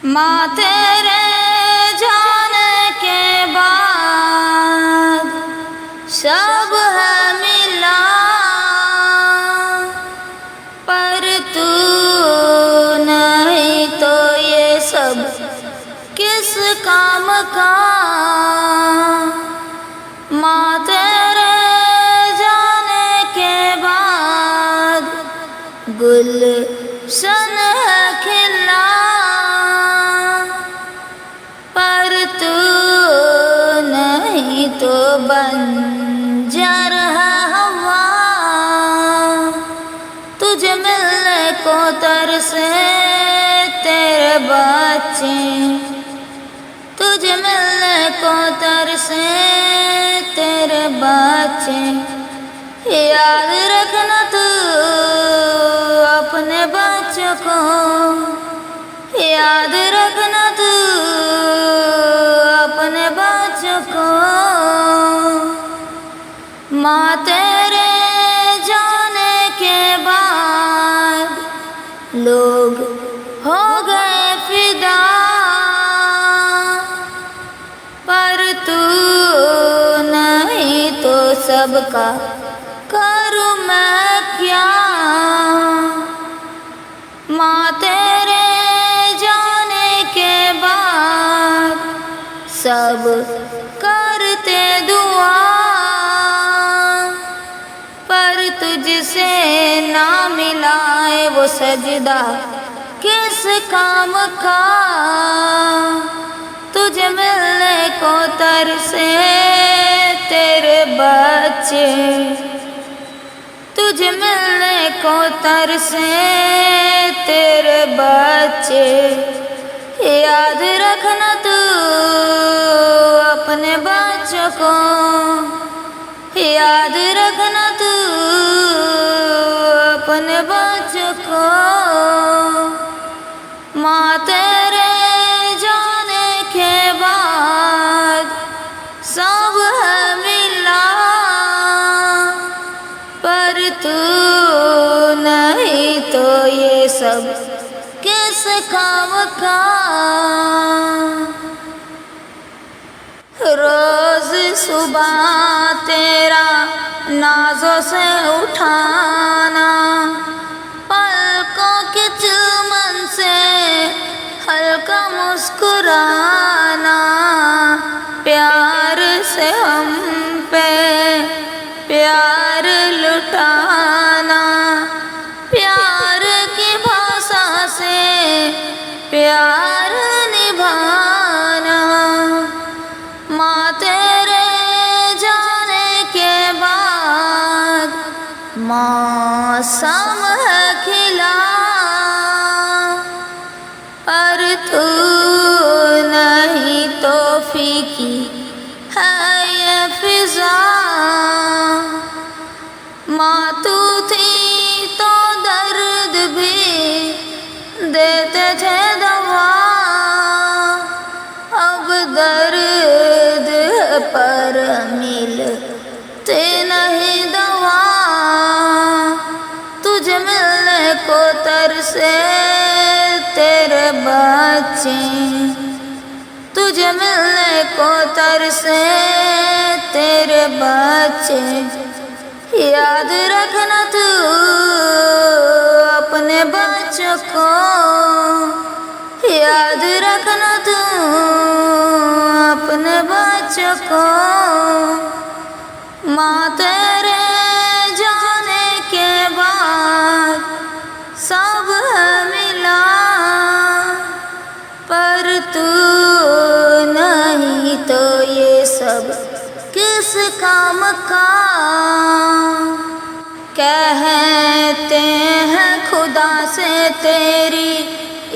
माँ तेरे जाने के बाद सब है मिला, पर तू नहीं तो ये सब किस काम का। माँ तेरे जाने के बाद गुलशन है खिला, पर तू नहीं तो बंजर है हवा। तुझे मिलने को तरसे तेरे बच्चे, तुझे मिलने को तरसे तेरे बच्चे। याद रखना तू अपने बच्चों को, याद रखना तू अपने बच्चों को। माँ तेरे जाने के बाद लोग हो गए फिदा, पर तू नहीं तो सबका करूँ मैं क्या। माँ तेरे जाने के बाद सब करते दुआ, पर तुझसे ना मिलाए वो सजदा किस काम का। तुझे मिलने को तरसे तेरे बच्चे, तुझे मिलने को तरसे तेरे बच्चे। याद रखना तू अपने बच्चों को, याद रखना तू अपने बच्चों को। माँ तेरे जाने के बाद सब है मिला, पर तू नहीं तो ये सब किस काम का। रोज सुबह तेरा नाजों से उठाना, पलकों के चुमन से हल्का मुस्कुराना, प्यार से हम पे प्यार लुटाना, प्यार की भाषा से प्यार निभाना। माँ तेरे जाने के बाद मौसम है खिला, पर तू नहीं तो फीकी है ये फिजा। माँ तू थी तो दर्द भी देते थे दवा, अब दर्द पर मिलते नहीं दवा। तुझे मिलने को तरसे तेरे बच्चे, तुझे मिलने को तरसे तेरे बच्चे। याद रखना तू अपने बच्चों को, याद रखना तू अपने बच्चों को। माँ तेरे जाने के बाद सब है मिला, पर तू नहीं तो ये सब किस काम का। कहते हैं खुदा से तेरी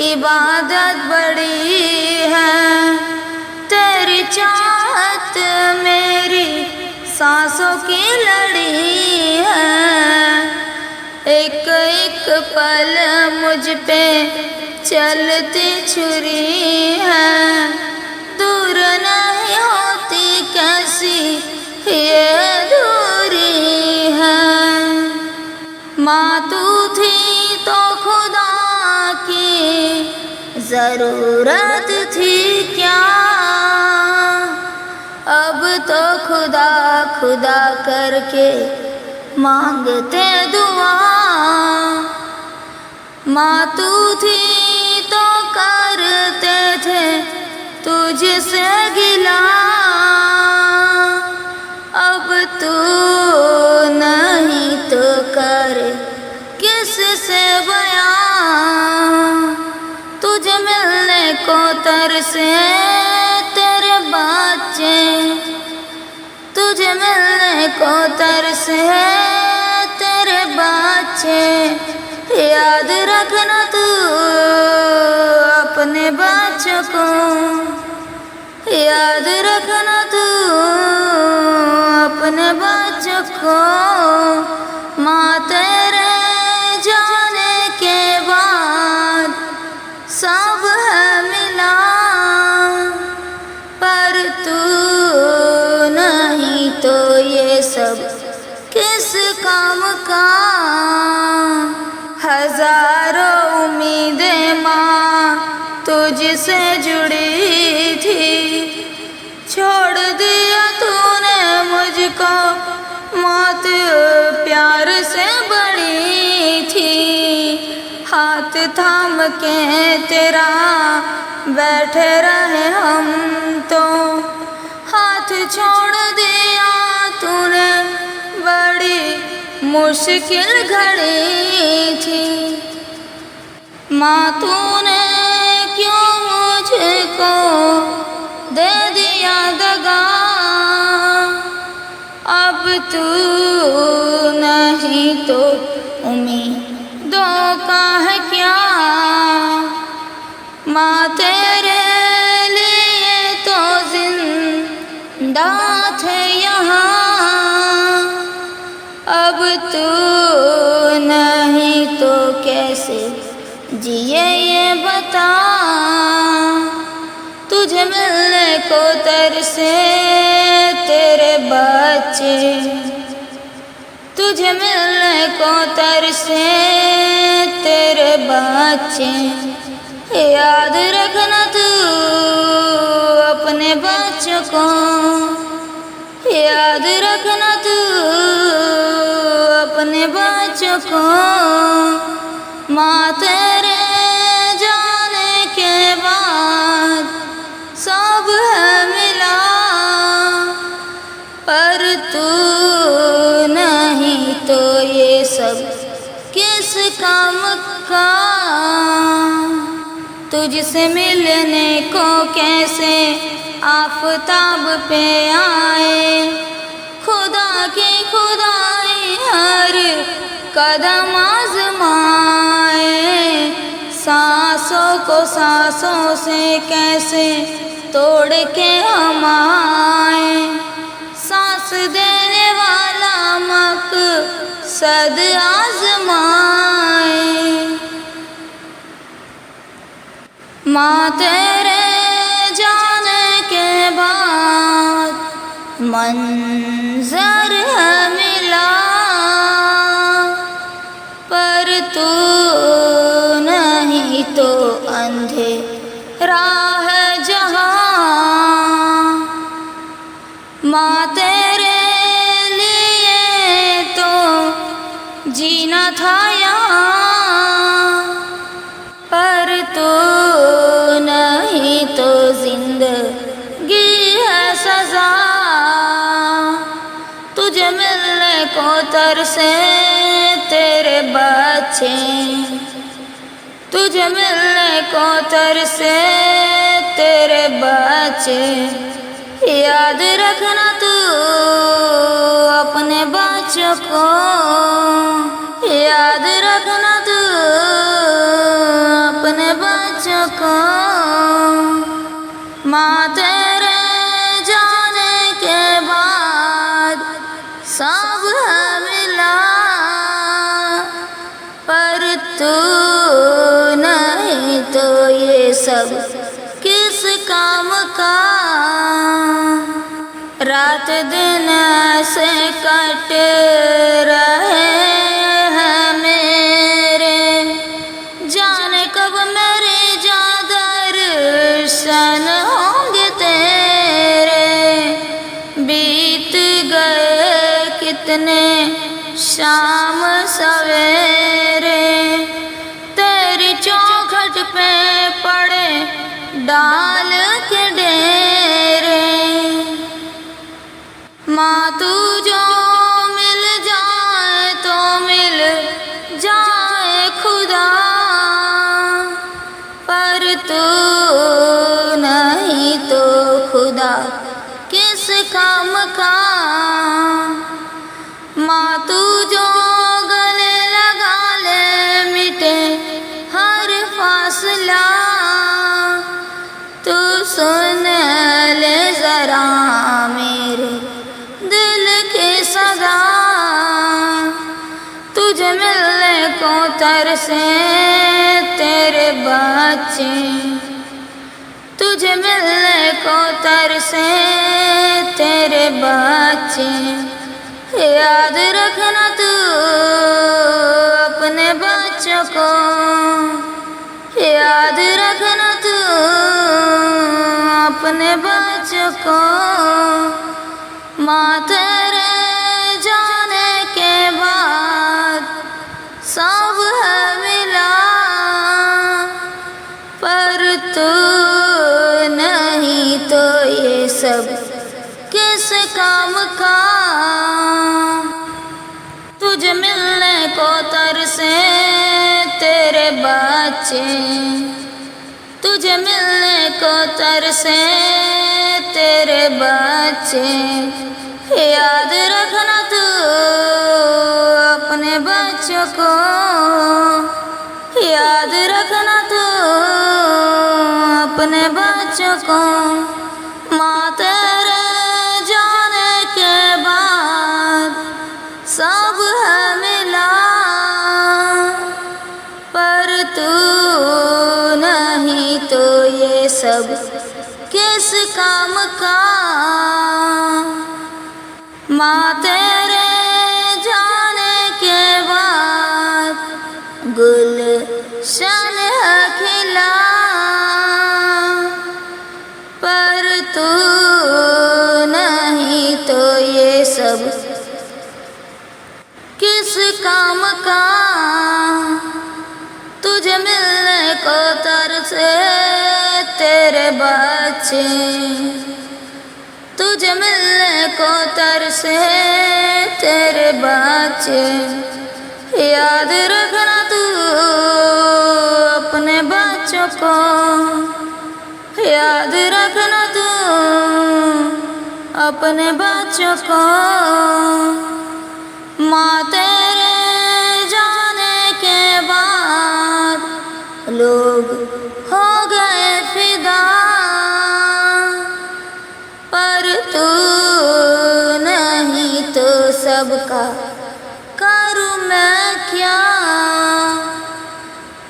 इबादत बड़ी है, तेरी चाहत मेरी सांसों की लड़ी है। एक एक पल मुझ पे चलती छुरी है, दूर नहीं होती कैसी ये दूरी है। माँ तू थी तो खुदा की जरूरत थी क्या, अब तो खुदा खुदा करके मांगते दुआ। माँ तू थी तो करते थे तुझसे गिला, अब तू नहीं तो कर किससे बयां। तुझे मिलने को तरसे तेरे बच्चे, तुझे मिलने को तरसे तेरे बच्चे। याद रखना तू अपने बच्चों को, याद रखना तू अपने बच्चों को। माँ तेरे जाने के बाद सब है मिला, पर तू नहीं तो ये सब किस काम का। हजारों उम्मीदें माँ तुझसे जुड़ी थी, छोड़ दिया तूने मुझको, मौत प्यार से बड़ी थी। हाथ थाम के तेरा बैठे रहे हम तो, हाथ छोड़ दिया तूने बड़ी मुश्किल घड़ी थी। माँ तूने क्यों मुझको दे दिया दगा, अब तू नहीं तो उम्मीदों का है क्या। माँ तेरे लिए तो जिंदा थे यहाँ, अब तू नहीं तो कैसे जिए ये बता। तुझे मिलने को तरसे तेरे बच्चे, तुझे मिलने को तरसे तेरे बच्चे। याद रखना तू अपने बच्चों को, याद रखना तू अपने बच्चों को। माँ तेरे जाने के बाद सब है मिला, पर तू नहीं तो ये सब किस काम का। तुझसे मिलने को कैसे आफताब पे आए, खुदा की खुदाई हर कदम आजमाए। सांसों को सांसों से कैसे तोड़ के हम आए, सांस देने वाला मकसद आजमाए। माँ तेरे जाने के बाद मंजर है मिला, पर तू नहीं तो अंधेरा है जहाँ। माँ तेरे लिए तो जीना था यहाँ, पर तू नहीं तो जिंदगी है सजा। तुझे मिलने को तरसे तेरे बच्चे, तुझे मिलने को तरसे तेरे बच्चे। याद रखना तू अपने बच्चों को, याद रखना तू अपने बच्चों को। माँ तेरे जाने के बाद सब है मिला, पर तू नहीं तो ये सब किस काम का। रात दिन ऐसे कट रहे हैं मेरे, जाने कब मेरी चादर इतने शाम सवेरे तेरी चौखट पे पड़े डाल के डेरे। माँ तू जो मिल जाए तो मिल जाए खुदा, पर तू नहीं तो खुदा किस काम का। माँ तू जो गले लगा ले मिटे हर फासला, तू सुन ले जरा मेरे दिल की सदा। तुझे मिलने को तरसे तेरे बच्चे, तुझे मिलने को तरसे तेरे बच्चे। याद रखना तू अपने बच्चों को, याद रखना तू अपने बच्चों को। माँ तेरे जाने के बाद सब है मिला, पर तू नहीं तो ये सब किस काम का। तुझे मिलने को तरसे तेरे बच्चे, तुझे मिलने को तरसे तेरे बच्चे। याद रखना तू अपने बच्चों को, याद रखना तू अपने बच्चों को। माँ तेरे जाने के बाद सब है मिला, पर तू नहीं तो ये सब किस काम का। माँ तेरे जाने के बाद गुलशन है खिला, पर तू नहीं तो ये सब किस काम का। तुझे मिलने को तरसे तेरे बच्चे, तुझे मिलने को तरसे तेरे बच्चे। याद रखना तू अपने बच्चों को, याद रखना तू अपने बच्चों को। माँ तेरे जाने के बाद लोग हो गए फिदा, पर तू नहीं तो सबका करूँ मैं क्या।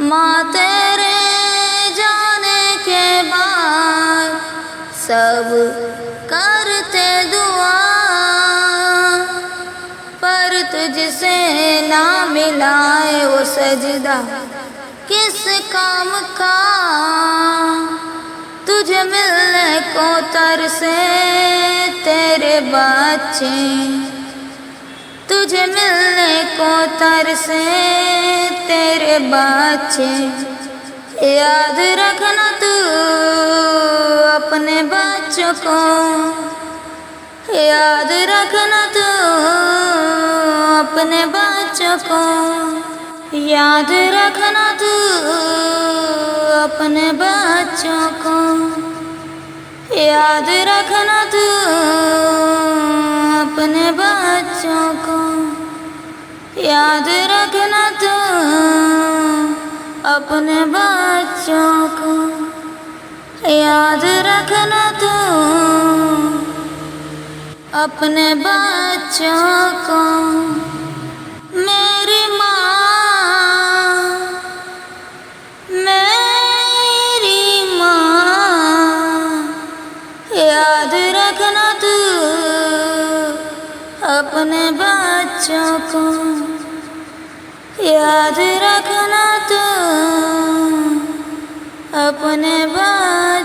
माँ तेरे जाने के बाद सब करते दुआ, पर तुझसे ना मिलाए वो सजदा किस काम का। तुझे मिलने को तरसे तेरे बच्चे, तुझे मिलने को तरसे तेरे बच्चे। याद रखना तू अपने बच्चों को, याद रखना तू अपने बच्चों को। याद रखना तू अपने बच्चों को, याद रखना तू अपने बच्चों को। याद रखना तू अपने बच्चों को, याद रखना तू अपने बच्चों को। मेरी माँ, मेरी माँ, याद रखना तू अपने बच्चों को, याद रखना तू अपने बच्चों